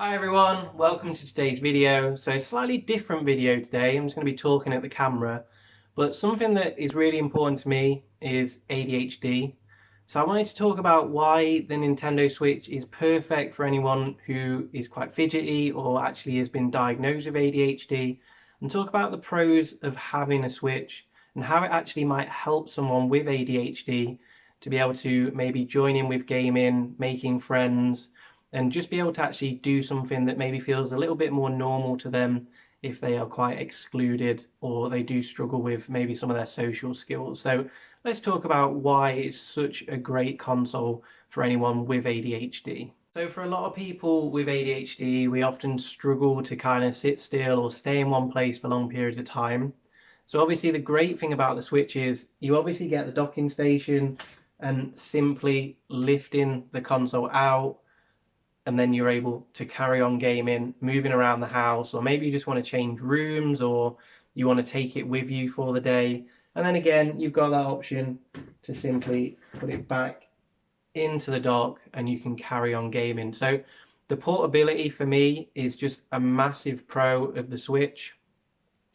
Hi everyone, welcome to today's video. So slightly different video today. I'm just going to be talking at the camera, but something that is really important to me is ADHD. So I wanted to talk about why the Nintendo Switch is perfect for anyone who is quite fidgety or actually has been diagnosed with ADHD, and talk about the pros of having a Switch and how it actually might help someone with ADHD to be able to maybe join in with gaming, making friends, and just be able to actually do something that maybe feels a little bit more normal to them if they are quite excluded or they do struggle with maybe some of their social skills. So let's talk about why it's such a great console for anyone with ADHD. So for a lot of people with ADHD, we often struggle to kind of sit still or stay in one place for long periods of time. So obviously the great thing about the Switch is you obviously get the docking station, and simply lifting the console out, and then you're able to carry on gaming, moving around the house, or maybe you just want to change rooms or you want to take it with you for the day. And then again, you've got that option to simply put it back into the dock and you can carry on gaming. So the portability for me is just a massive pro of the Switch.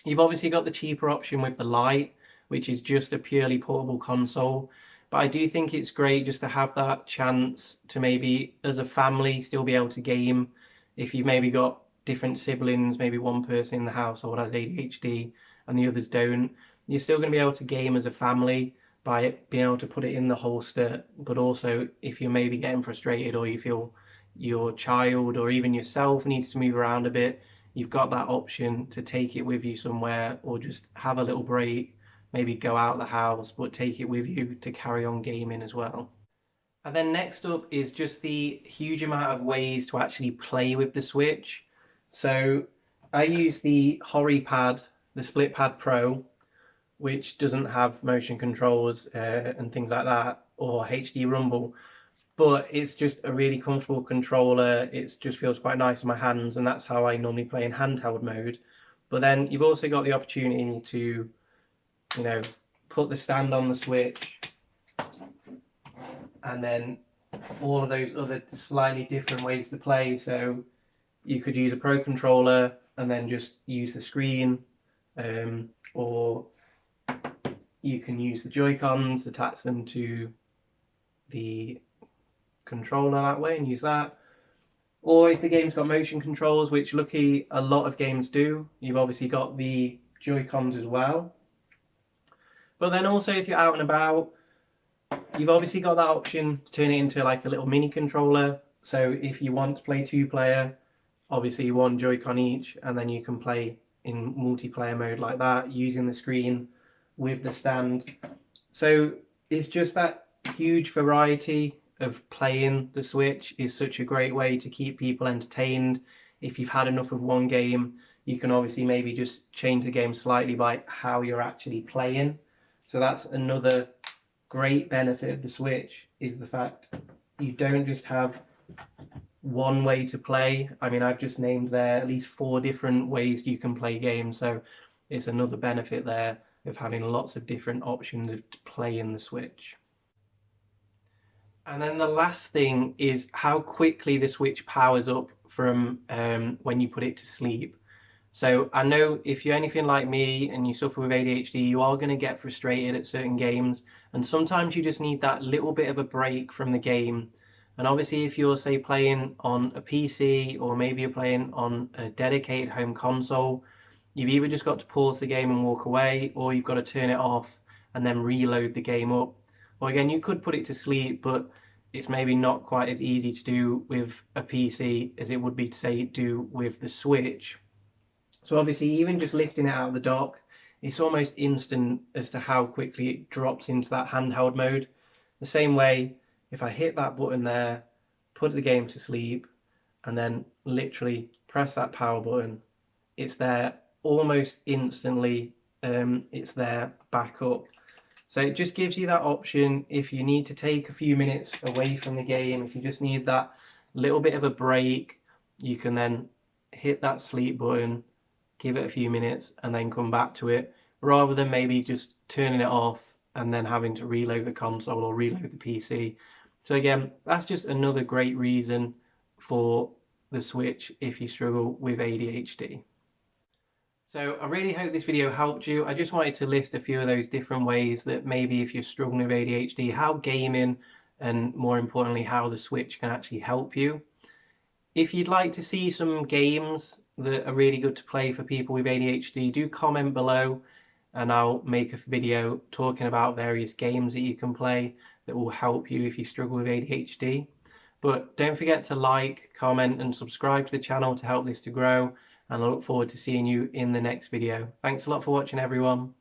You've obviously got the cheaper option with the Lite, which is just a purely portable console. But I do think it's great just to have that chance to maybe, as a family, still be able to game. If you've maybe got different siblings, maybe one person in the household has ADHD and the others don't, you're still going to be able to game as a family by being able to put it in the holster. But also, if you're maybe getting frustrated or you feel your child or even yourself needs to move around a bit, you've got that option to take it with you somewhere or just have a little break, maybe go out the house, but take it with you to carry on gaming as well. And then next up is just the huge amount of ways to actually play with the Switch. So I use the HoriPad, the SplitPad Pro, which doesn't have motion controls and things like that, or HD Rumble, but it's just a really comfortable controller. It just feels quite nice in my hands, and that's how I normally play in handheld mode. But then you've also got the opportunity to, you know, put the stand on the Switch, and then all of those other slightly different ways to play. So you could use a Pro controller and then just use the screen, or you can use the Joy-Cons, attach them to the controller that way and use that. Or if the game's got motion controls, which lucky a lot of games do, you've obviously got the Joy-Cons as well. But then also if you're out and about, you've obviously got that option to turn it into like a little mini controller. So if you want to play two-player, obviously one Joy-Con each, and then you can play in multiplayer mode like that using the screen with the stand. So it's just that huge variety of playing the Switch is such a great way to keep people entertained. If you've had enough of one game, you can obviously maybe just change the game slightly by how you're actually playing. So that's another great benefit of the Switch, is the fact you don't just have one way to play. I mean, I've just named there at least 4 different ways you can play games, so it's another benefit there of having lots of different options of play in the Switch. And then the last thing is how quickly the Switch powers up from when you put it to sleep. So I know if you're anything like me and you suffer with ADHD, you are going to get frustrated at certain games, and sometimes you just need that little bit of a break from the game. And obviously if you're, say, playing on a PC or maybe you're playing on a dedicated home console, you've either just got to pause the game and walk away, or you've got to turn it off and then reload the game up. Or again, you could put it to sleep, but it's maybe not quite as easy to do with a PC as it would be to, say, do with the Switch. So obviously, even just lifting it out of the dock, it's almost instant as to how quickly it drops into that handheld mode. The same way, if I hit that button there, put the game to sleep, and then literally press that power button, it's there almost instantly. It's there back up. So it just gives you that option if you need to take a few minutes away from the game, if you just need that little bit of a break, you can then hit that sleep button, give it a few minutes, and then come back to it, rather than maybe just turning it off and then having to reload the console or reload the PC. So again, that's just another great reason for the Switch if you struggle with ADHD. So I really hope this video helped you. I just wanted to list a few of those different ways that maybe if you're struggling with ADHD, how gaming and more importantly how the Switch can actually help you. If you'd like to see some games that are really good to play for people with ADHD, do comment below and I'll make a video talking about various games that you can play that will help you if you struggle with ADHD. But don't forget to like, comment and subscribe to the channel to help this to grow, and I look forward to seeing you in the next video. Thanks a lot for watching, everyone.